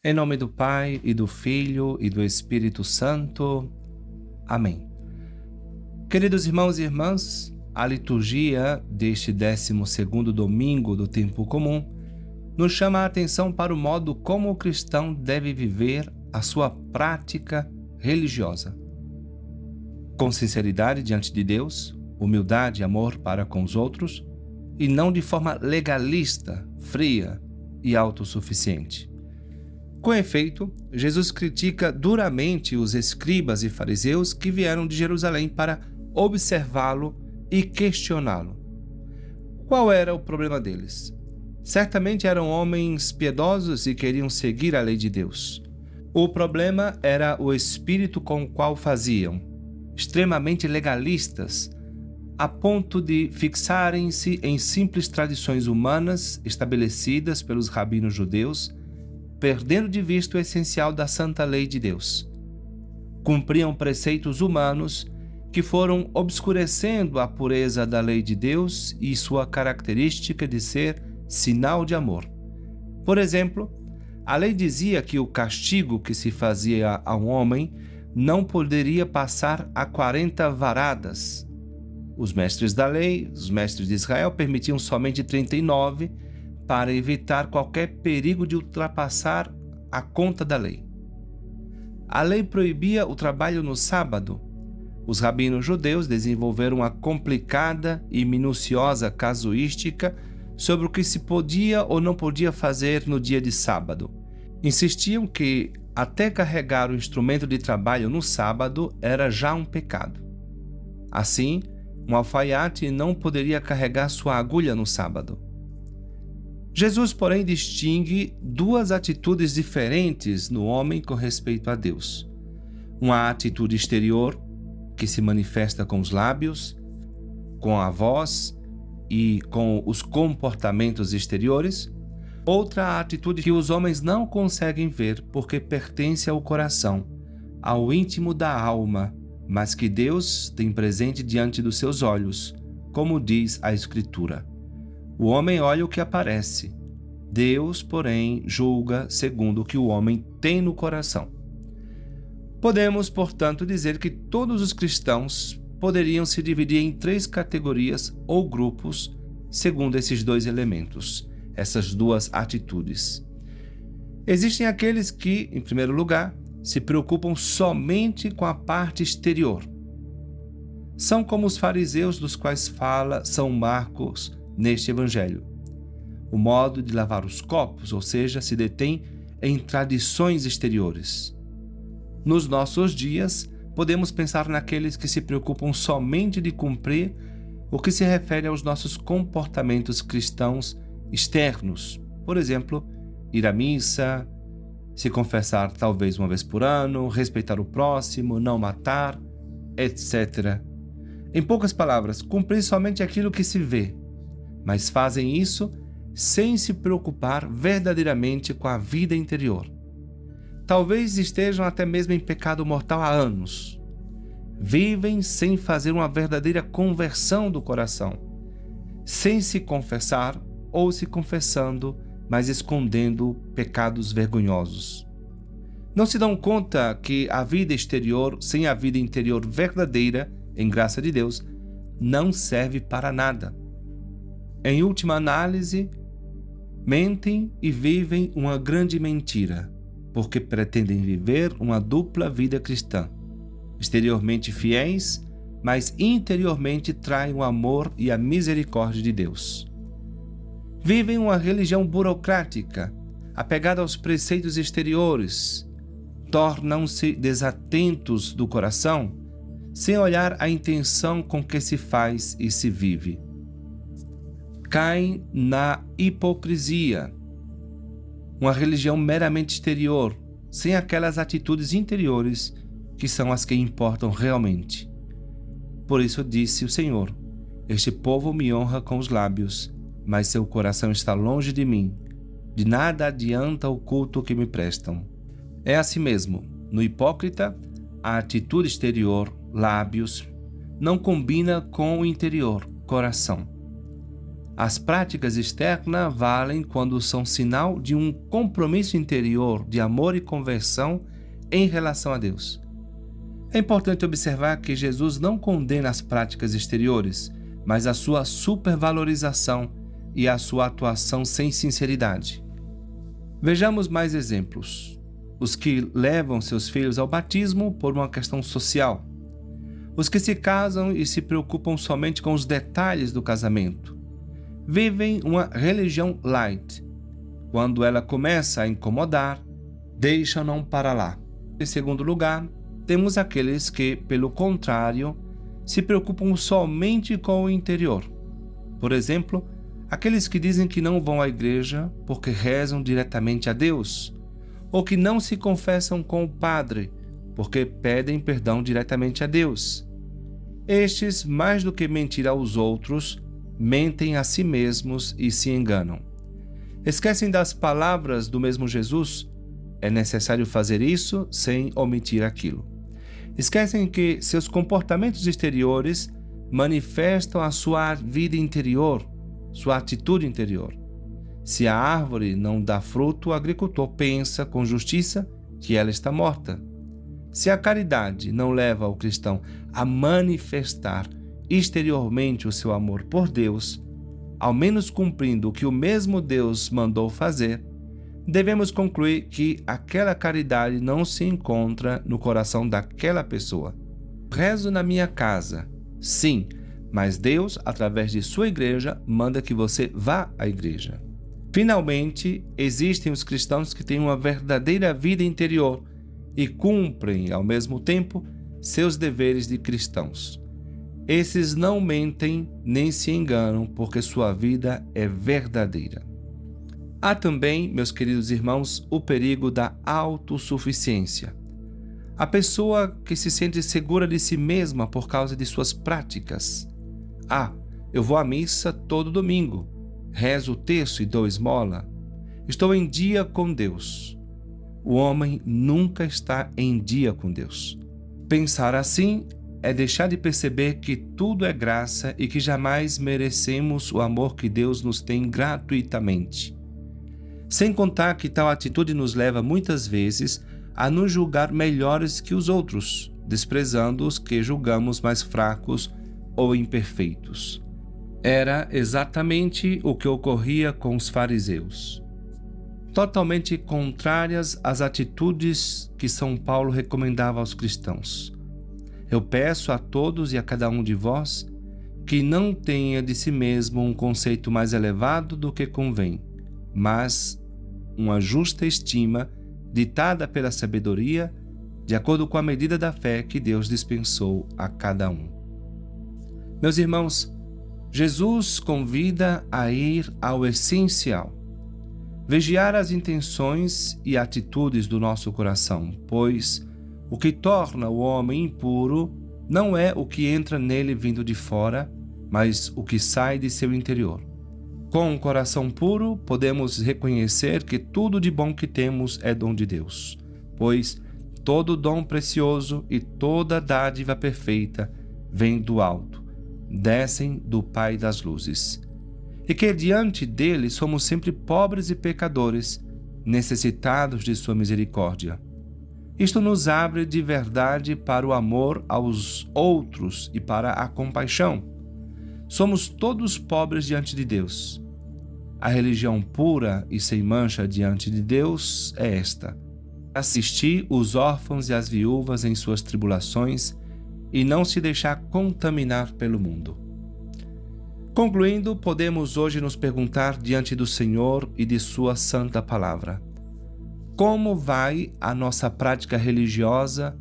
Em nome do Pai, e do Filho, e do Espírito Santo. Amém. Queridos irmãos e irmãs, a liturgia deste 12º domingo do tempo comum nos chama a atenção para o modo como o cristão deve viver a sua prática religiosa. Com sinceridade diante de Deus, humildade e amor para com os outros, e não de forma legalista, fria e autossuficiente. Com efeito, Jesus critica duramente os escribas e fariseus que vieram de Jerusalém para observá-lo e questioná-lo. Qual era o problema deles? Certamente eram homens piedosos e queriam seguir a lei de Deus. O problema era o espírito com o qual faziam, extremamente legalistas, a ponto de fixarem-se em simples tradições humanas estabelecidas pelos rabinos judeus, perdendo de vista o essencial da santa lei de Deus. Cumpriam preceitos humanos que foram obscurecendo a pureza da lei de Deus e sua característica de ser sinal de amor. Por exemplo, a lei dizia que o castigo que se fazia a um homem não poderia passar a 40 varadas. Os mestres da lei, os mestres de Israel, permitiam somente 39 para evitar qualquer perigo de ultrapassar a conta da lei. A lei proibia o trabalho no sábado. Os rabinos judeus desenvolveram uma complicada e minuciosa casuística sobre o que se podia ou não podia fazer no dia de sábado. Insistiam que até carregar o instrumento de trabalho no sábado era já um pecado. Assim, um alfaiate não poderia carregar sua agulha no sábado. Jesus, porém, distingue duas atitudes diferentes no homem com respeito a Deus. Uma atitude exterior, que se manifesta com os lábios, com a voz e com os comportamentos exteriores. Outra atitude que os homens não conseguem ver porque pertence ao coração, ao íntimo da alma, mas que Deus tem presente diante dos seus olhos, como diz a Escritura. O homem olha o que aparece. Deus, porém, julga segundo o que o homem tem no coração. Podemos, portanto, dizer que todos os cristãos poderiam se dividir em 3 categorias ou grupos, segundo esses 2 elementos, essas 2 atitudes. Existem aqueles que, em primeiro lugar, se preocupam somente com a parte exterior. São como os fariseus dos quais fala São Marcos neste evangelho. O modo de lavar os copos, ou seja, se detém em tradições exteriores. Nos nossos dias, podemos pensar naqueles que se preocupam somente de cumprir o que se refere aos nossos comportamentos cristãos externos. Por exemplo, ir à missa, se confessar talvez uma vez por ano, respeitar o próximo, não matar, etc. Em poucas palavras, cumprir somente aquilo que se vê, mas fazem isso sem se preocupar verdadeiramente com a vida interior. Talvez estejam até mesmo em pecado mortal há anos. Vivem sem fazer uma verdadeira conversão do coração, sem se confessar ou se confessando, mas escondendo pecados vergonhosos. Não se dão conta que a vida exterior, sem a vida interior verdadeira, em graça de Deus, não serve para nada. Em última análise, mentem e vivem uma grande mentira, porque pretendem viver uma dupla vida cristã, exteriormente fiéis, mas interiormente traem o amor e a misericórdia de Deus. Vivem uma religião burocrática, apegada aos preceitos exteriores, tornam-se desatentos do coração, sem olhar a intenção com que se faz e se vive. Caem na hipocrisia, uma religião meramente exterior, sem aquelas atitudes interiores que são as que importam realmente. Por isso disse o Senhor: este povo me honra com os lábios, mas seu coração está longe de mim. De nada adianta o culto que me prestam. É assim mesmo, no hipócrita, a atitude exterior, lábios, não combina com o interior, coração. As práticas externas valem quando são sinal de um compromisso interior de amor e conversão em relação a Deus. É importante observar que Jesus não condena as práticas exteriores, mas a sua supervalorização e a sua atuação sem sinceridade. Vejamos mais exemplos. Os que levam seus filhos ao batismo por uma questão social. Os que se casam e se preocupam somente com os detalhes do casamento. Vivem uma religião light. Quando ela começa a incomodar, deixam-no para lá. Em segundo lugar, temos aqueles que, pelo contrário, se preocupam somente com o interior. Por exemplo, aqueles que dizem que não vão à igreja porque rezam diretamente a Deus, ou que não se confessam com o padre porque pedem perdão diretamente a Deus. Estes, mais do que mentir aos outros, mentem a si mesmos e se enganam. Esquecem das palavras do mesmo Jesus? É necessário fazer isso sem omitir aquilo. Esquecem que seus comportamentos exteriores manifestam a sua vida interior, sua atitude interior. Se a árvore não dá fruto, o agricultor pensa com justiça que ela está morta. Se a caridade não leva o cristão a manifestar exteriormente o seu amor por Deus, ao menos cumprindo o que o mesmo Deus mandou fazer, devemos concluir que aquela caridade não se encontra no coração daquela pessoa. Rezo na minha casa, sim, mas Deus, através de sua igreja, manda que você vá à igreja. Finalmente, existem os cristãos que têm uma verdadeira vida interior e cumprem, ao mesmo tempo, seus deveres de cristãos. Esses não mentem nem se enganam, porque sua vida é verdadeira. Há também, meus queridos irmãos, o perigo da autossuficiência. A pessoa que se sente segura de si mesma por causa de suas práticas. Eu vou à missa todo domingo, rezo o terço e dou esmola. Estou em dia com Deus. O homem nunca está em dia com Deus. Pensar assim é deixar de perceber que tudo é graça e que jamais merecemos o amor que Deus nos tem gratuitamente. Sem contar que tal atitude nos leva muitas vezes a nos julgar melhores que os outros, desprezando os que julgamos mais fracos ou imperfeitos. Era exatamente o que ocorria com os fariseus. Totalmente contrárias às atitudes que São Paulo recomendava aos cristãos. Eu peço a todos e a cada um de vós que não tenha de si mesmo um conceito mais elevado do que convém, mas uma justa estima ditada pela sabedoria, de acordo com a medida da fé que Deus dispensou a cada um. Meus irmãos, Jesus convida a ir ao essencial, vigiar as intenções e atitudes do nosso coração, pois o que torna o homem impuro não é o que entra nele vindo de fora, mas o que sai de seu interior. Com um coração puro, podemos reconhecer que tudo de bom que temos é dom de Deus, pois todo dom precioso e toda dádiva perfeita vem do alto, descem do Pai das luzes. E que diante dele somos sempre pobres e pecadores, necessitados de sua misericórdia. Isto nos abre de verdade para o amor aos outros e para a compaixão. Somos todos pobres diante de Deus. A religião pura e sem mancha diante de Deus é esta: assistir os órfãos e as viúvas em suas tribulações e não se deixar contaminar pelo mundo. Concluindo, podemos hoje nos perguntar diante do Senhor e de sua santa palavra: como vai a nossa prática religiosa,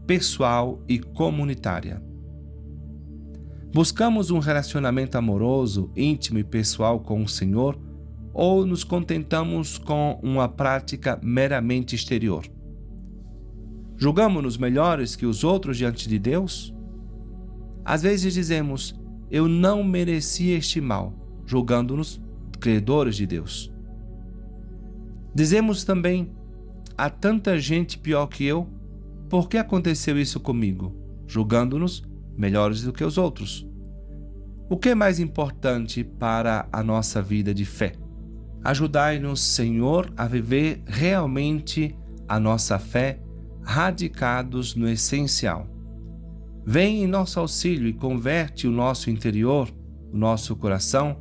pessoal e comunitária? Buscamos um relacionamento amoroso, íntimo e pessoal com o Senhor, ou nos contentamos com uma prática meramente exterior? Julgamos-nos melhores que os outros diante de Deus? Às vezes dizemos: eu não mereci este mal, julgando-nos credores de Deus. Dizemos também: há tanta gente pior que eu, por que aconteceu isso comigo? Julgando-nos melhores do que os outros. O que é mais importante para a nossa vida de fé? Ajudai-nos, Senhor, a viver realmente a nossa fé, radicados no essencial. Vem em nosso auxílio e converte o nosso interior, o nosso coração,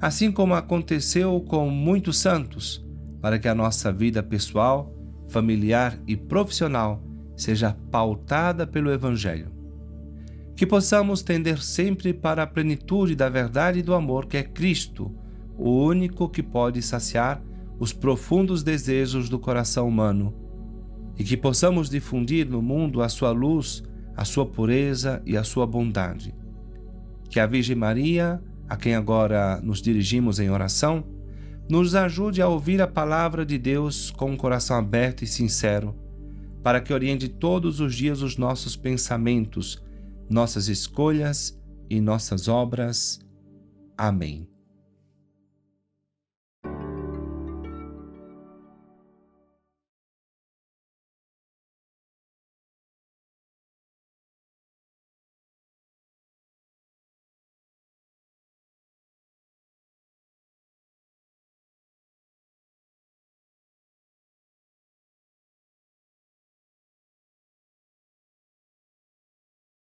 assim como aconteceu com muitos santos, para que a nossa vida pessoal, familiar e profissional seja pautada pelo Evangelho. Que possamos tender sempre para a plenitude da verdade e do amor que é Cristo, o único que pode saciar os profundos desejos do coração humano, e que possamos difundir no mundo a sua luz, a sua pureza e a sua bondade. Que a Virgem Maria, a quem agora nos dirigimos em oração, nos ajude a ouvir a palavra de Deus com um coração aberto e sincero, para que oriente todos os dias os nossos pensamentos, nossas escolhas e nossas obras. Amém.